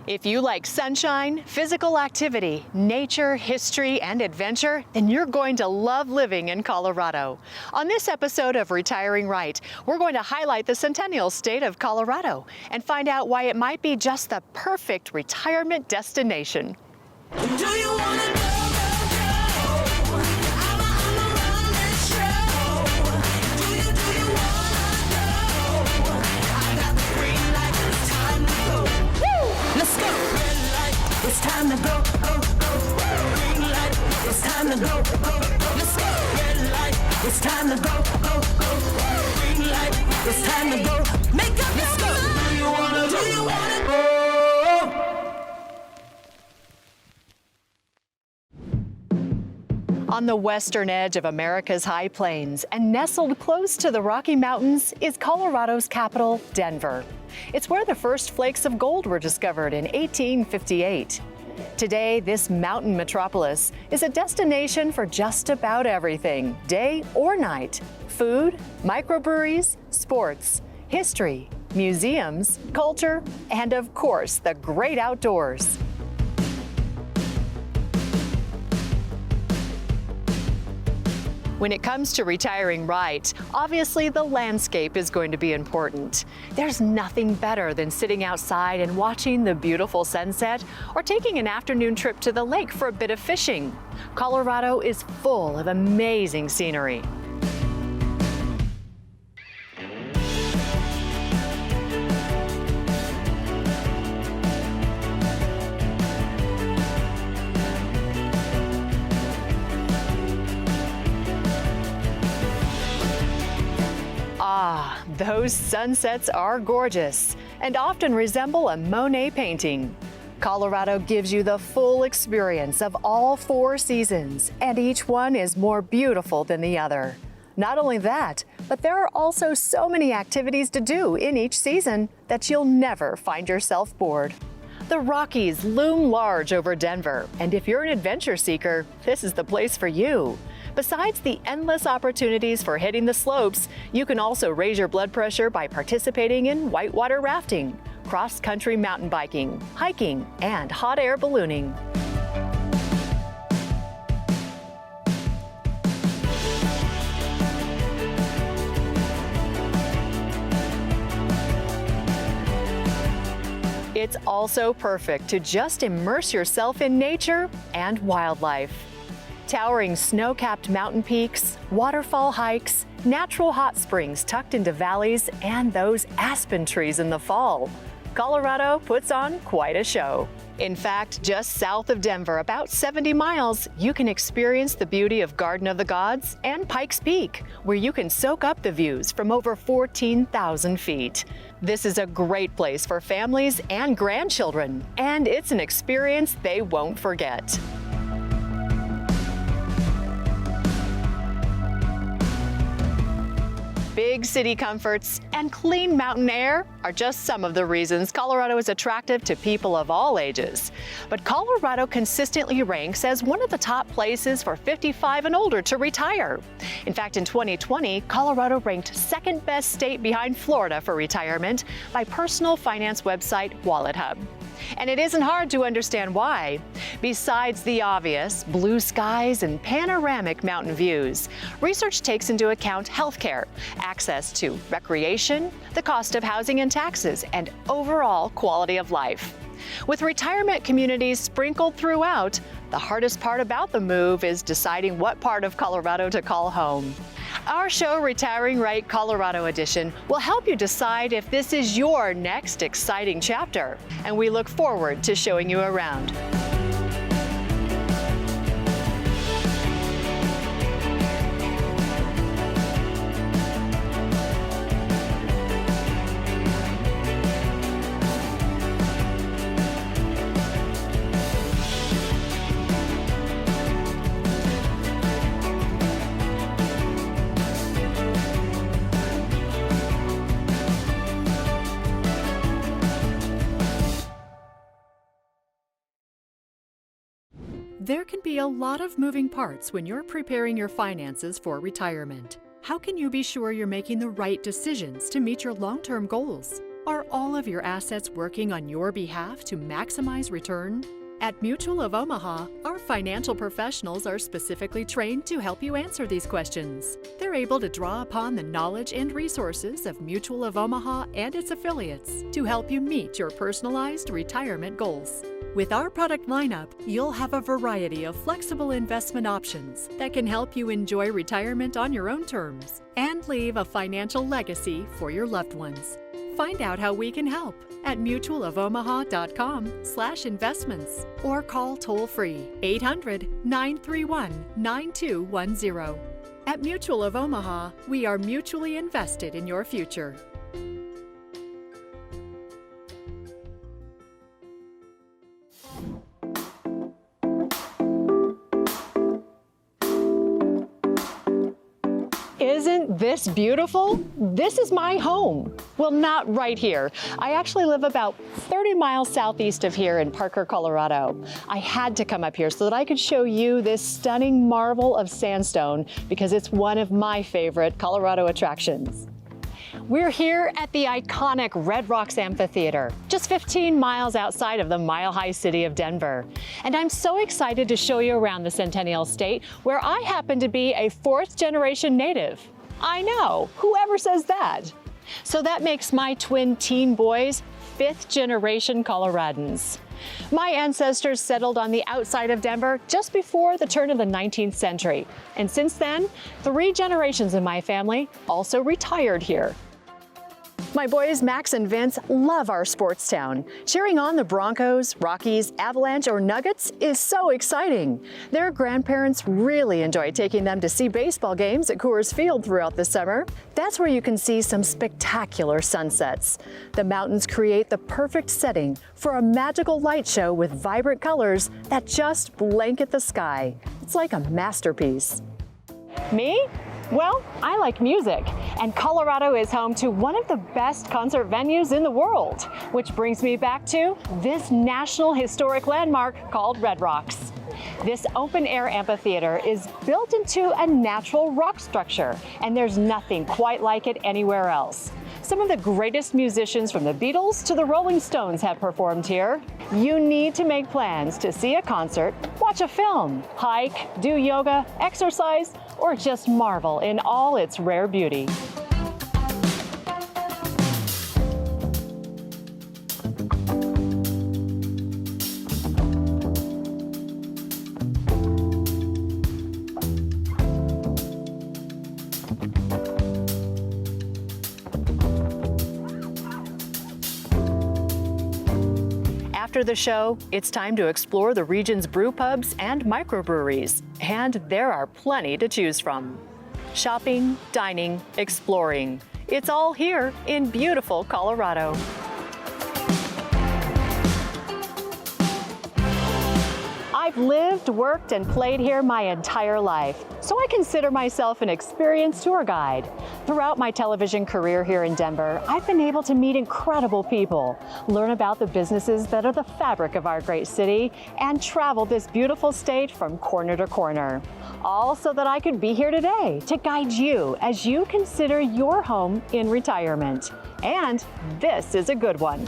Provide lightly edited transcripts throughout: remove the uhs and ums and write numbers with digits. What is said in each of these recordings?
If you like sunshine, physical activity, nature, history, and adventure, then you're going to love living in Colorado. On this episode of Retiring Right, we're going to highlight the Centennial State of Colorado and find out why it might be just the perfect retirement destination. Do you wanna go, go, go? I'ma run this show. Do you wanna go? I got the green light, it's time to go. Woo! Let's go. Red light, it's time to go, go, go. Green light, it's time to go, go, go. Let's go. Red light, it's time to go, go, go. Green light, it's time to go. Make up your mind. Do you wanna go? On the western edge of America's high plains and nestled close to the Rocky Mountains is Colorado's capital, Denver. It's where the first flakes of gold were discovered in 1858. Today, this mountain metropolis is a destination for just about everything, day or night. Food, microbreweries, sports, history, museums, culture, and of course, the great outdoors. When it comes to retiring right, obviously the landscape is going to be important. There's nothing better than sitting outside and watching the beautiful sunset or taking an afternoon trip to the lake for a bit of fishing. Colorado is full of amazing scenery. Ah, those sunsets are gorgeous and often resemble a Monet painting. Colorado gives you the full experience of all four seasons, and each one is more beautiful than the other. Not only that, but there are also so many activities to do in each season that you'll never find yourself bored. The Rockies loom large over Denver, and if you're an adventure seeker, this is the place for you. Besides the endless opportunities for hitting the slopes, you can also raise your blood pressure by participating in whitewater rafting, cross-country mountain biking, hiking, and hot air ballooning. It's also perfect to just immerse yourself in nature and wildlife. Towering snow-capped mountain peaks, waterfall hikes, natural hot springs tucked into valleys, and those aspen trees in the fall. Colorado puts on quite a show. In fact, just south of Denver, about 70 miles, you can experience the beauty of Garden of the Gods and Pikes Peak, where you can soak up the views from over 14,000 feet. This is a great place for families and grandchildren, and it's an experience they won't forget. Big city comforts and clean mountain air are just some of the reasons Colorado is attractive to people of all ages. But Colorado consistently ranks as one of the top places for 55 and older to retire. In fact, in 2020, Colorado ranked second best state behind Florida for retirement by personal finance website WalletHub. And it isn't hard to understand why. Besides the obvious blue skies and panoramic mountain views, research takes into account healthcare, access to recreation, the cost of housing and taxes, and overall quality of life. With retirement communities sprinkled throughout, the hardest part about the move is deciding what part of Colorado to call home. Our show, Retiring Right Colorado Edition, will help you decide if this is your next exciting chapter, and we look forward to showing you around. There can be a lot of moving parts when you're preparing your finances for retirement. How can you be sure you're making the right decisions to meet your long-term goals? Are all of your assets working on your behalf to maximize return? At Mutual of Omaha, our financial professionals are specifically trained to help you answer these questions. They're able to draw upon the knowledge and resources of Mutual of Omaha and its affiliates to help you meet your personalized retirement goals. With our product lineup, you'll have a variety of flexible investment options that can help you enjoy retirement on your own terms and leave a financial legacy for your loved ones. Find out how we can help at mutualofomaha.com/investments or call toll-free 800-931-9210. At Mutual of Omaha, we are mutually invested in your future. Isn't this beautiful? This is my home. Well, not right here. I actually live about 30 miles southeast of here in Parker, Colorado. I had to come up here so that I could show you this stunning marvel of sandstone because it's one of my favorite Colorado attractions. We're here at the iconic Red Rocks Amphitheater, just 15 miles outside of the mile-high city of Denver. And I'm so excited to show you around the Centennial State, where I happen to be a fourth-generation native. I know, whoever says that? So that makes my twin teen boys fifth-generation Coloradans. My ancestors settled on the outside of Denver just before the turn of the 19th century. And since then, 3 generations in my family also retired here. My boys, Max and Vince, love our sports town. Cheering on the Broncos, Rockies, Avalanche, or Nuggets is so exciting. Their grandparents really enjoy taking them to see baseball games at Coors Field throughout the summer. That's where you can see some spectacular sunsets. The mountains create the perfect setting for a magical light show with vibrant colors that just blanket the sky. It's like a masterpiece. Me? Well, I like music, and Colorado is home to one of the best concert venues in the world, which brings me back to this national historic landmark called Red Rocks. This open-air amphitheater is built into a natural rock structure, and there's nothing quite like it anywhere else. Some of the greatest musicians from the Beatles to the Rolling Stones have performed here. You need to make plans to see a concert, watch a film, hike, do yoga, exercise, or just marvel in all its rare beauty. After the show, it's time to explore the region's brew pubs and microbreweries, and there are plenty to choose from. Shopping, dining, exploring. It's all here in beautiful Colorado. I've lived, worked, and played here my entire life, so I consider myself an experienced tour guide. Throughout my television career here in Denver, I've been able to meet incredible people, learn about the businesses that are the fabric of our great city, and travel this beautiful state from corner to corner. All so that I could be here today to guide you as you consider your home in retirement. And this is a good one.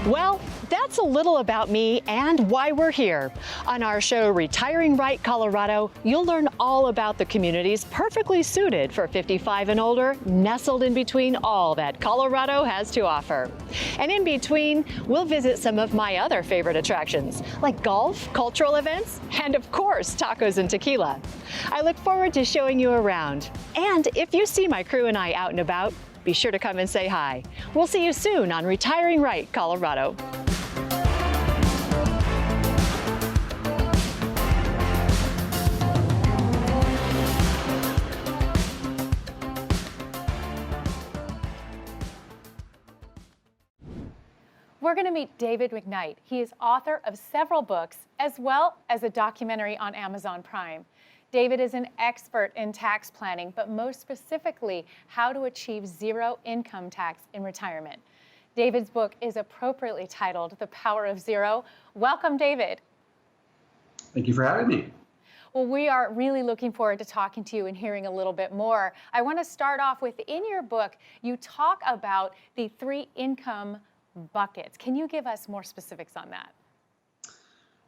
Well, that's a little about me and why we're here. On our show, Retiring Right Colorado, you'll learn all about the communities perfectly suited for 55 and older, nestled in between all that Colorado has to offer. And in between, we'll visit some of my other favorite attractions, like golf, cultural events, and of course, tacos and tequila. I look forward to showing you around. And if you see my crew and I out and about, be sure to come and say hi. We'll see you soon on Retiring Right Colorado. We're going to meet David McKnight. He is author of several books, as well as a documentary on Amazon Prime. David is an expert in tax planning, but most specifically, how to achieve zero income tax in retirement. David's book is appropriately titled The Power of Zero. Welcome, David. Thank you for having me. Well, we are really looking forward to talking to you and hearing a little bit more. I want to start off with, in your book, you talk about the 3 income buckets. Can you give us more specifics on that?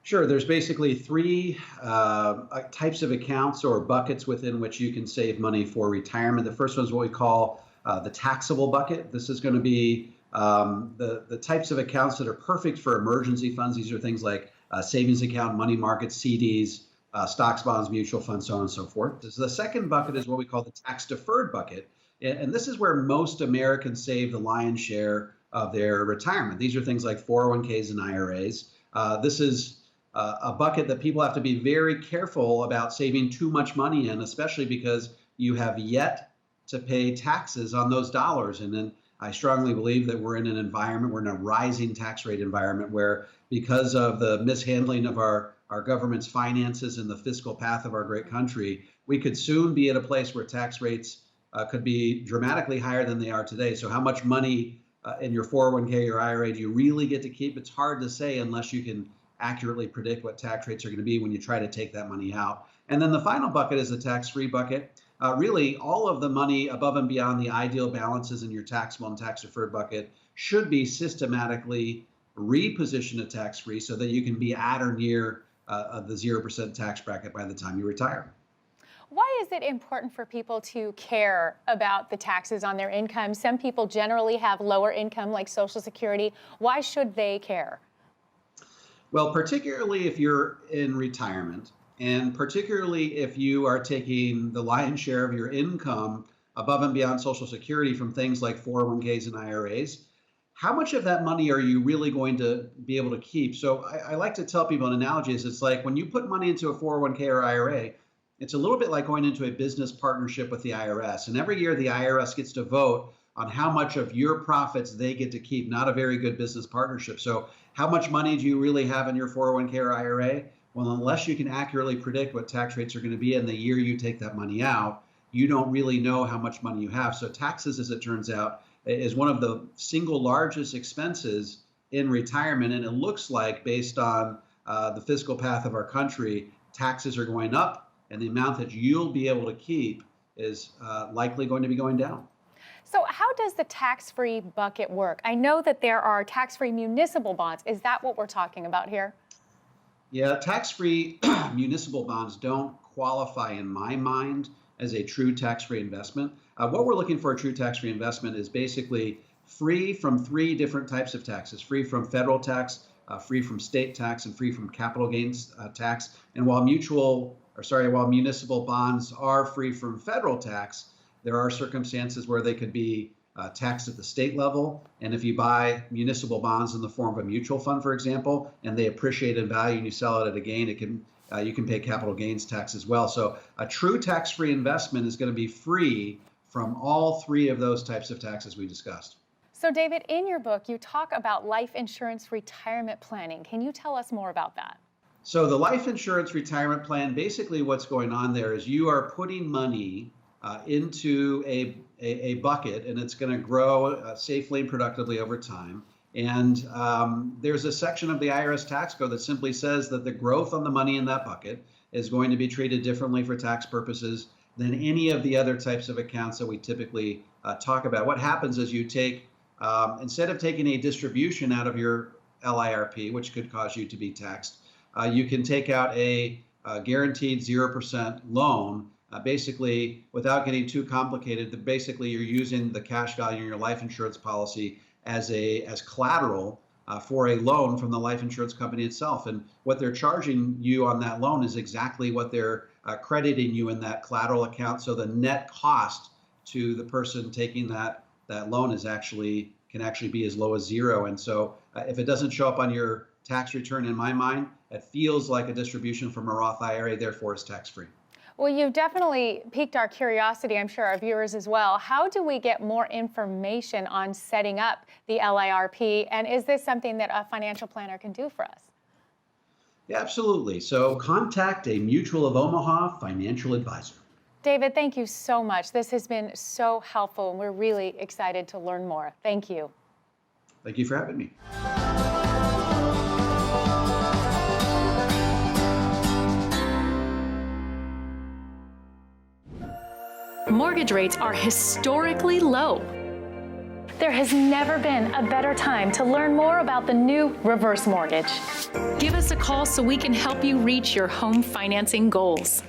Sure. There's basically 3 types of accounts or buckets within which you can save money for retirement. The first one is what we call the taxable bucket. This is going to be the types of accounts that are perfect for emergency funds. These are things like savings account, money markets, CDs, stocks, bonds, mutual funds, so on and so forth. So the second bucket is what we call the tax deferred bucket. And this is where most Americans save the lion's share of their retirement. These are things like 401ks and IRAs. This is a bucket that people have to be very careful about saving too much money in, especially because you have yet to pay taxes on those dollars. And then I strongly believe that we're in an environment, we're in a rising tax rate environment where, because of the mishandling of our government's finances and the fiscal path of our great country, we could soon be at a place where tax rates could be dramatically higher than they are today. So how much money in your 401k or IRA do you really get to keep? It's hard to say unless you can accurately predict what tax rates are going to be when you try to take that money out. And then the final bucket is the tax-free bucket. Really, all of the money above and beyond the ideal balances in your taxable and tax-deferred bucket should be systematically repositioned to tax-free so that you can be at or near the 0% tax bracket by the time you retire. Why is it important for people to care about the taxes on their income? Some people generally have lower income, like Social Security. Why should they care? Well, particularly if you're in retirement, and particularly if you are taking the lion's share of your income above and beyond Social Security from things like 401ks and IRAs, how much of that money are you really going to be able to keep? So I like to tell people an analogy is it's like when you put money into a 401k or IRA, it's a little bit like going into a business partnership with the IRS. And every year the IRS gets to vote on how much of your profits they get to keep. Not a very good business partnership. So how much money do you really have in your 401k or IRA? Well, unless you can accurately predict what tax rates are going to be in the year you take that money out, you don't really know how much money you have. So taxes, as it turns out, is one of the single largest expenses in retirement. And it looks like, based on the fiscal path of our country, taxes are going up and the amount that you'll be able to keep is likely going to be going down. So how does the tax-free bucket work? I know that there are tax-free municipal bonds. Is that what we're talking about here? Yeah, tax-free municipal bonds don't qualify in my mind as a true tax-free investment. What we're looking for a true tax-free investment is basically free from 3 different types of taxes: free from federal tax, free from state tax, and free from capital gains tax. And while municipal bonds are free from federal tax, there are circumstances where they could be taxed at the state level. And if you buy municipal bonds in the form of a mutual fund, for example, and they appreciate in value and you sell it at a gain, you can pay capital gains tax as well. So a true tax-free investment is going to be free from all 3 of those types of taxes we discussed. So David, in your book, you talk about life insurance retirement planning. Can you tell us more about that? So the life insurance retirement plan, basically what's going on there is you are putting money into a bucket, and it's going to grow safely and productively over time. And there's a section of the IRS tax code that simply says that the growth on the money in that bucket is going to be treated differently for tax purposes than any of the other types of accounts that we typically talk about. What happens is you take, instead of taking a distribution out of your LIRP, which could cause you to be taxed, you can take out a guaranteed 0% loan. Basically, without getting too complicated, basically you're using the cash value in your life insurance policy as collateral for a loan from the life insurance company itself. And what they're charging you on that loan is exactly what they're crediting you in that collateral account. So the net cost to the person taking that loan can actually be as low as 0. And so if it doesn't show up on your tax return, in my mind, it feels like a distribution from a Roth IRA, therefore it's tax-free. Well, you've definitely piqued our curiosity, I'm sure our viewers as well. How do we get more information on setting up the LIRP? And is this something that a financial planner can do for us? Yeah, absolutely. So contact a Mutual of Omaha financial advisor. David, thank you so much. This has been so helpful, and we're really excited to learn more. Thank you. Thank you for having me. Mortgage rates are historically low. There has never been a better time to learn more about the new reverse mortgage. Give us a call so we can help you reach your home financing goals.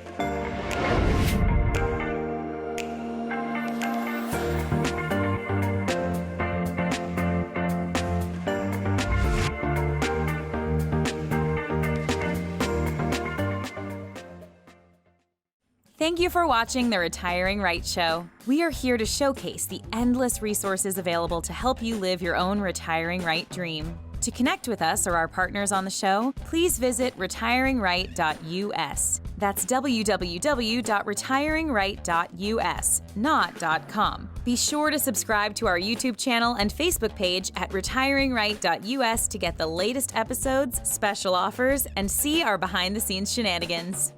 Thank you for watching The Retiring Right Show. We are here to showcase the endless resources available to help you live your own retiring right dream. To connect with us or our partners on the show, please visit retiringright.us. That's www.retiringright.us, not .com. Be sure to subscribe to our YouTube channel and Facebook page at retiringright.us to get the latest episodes, special offers, and see our behind-the-scenes shenanigans.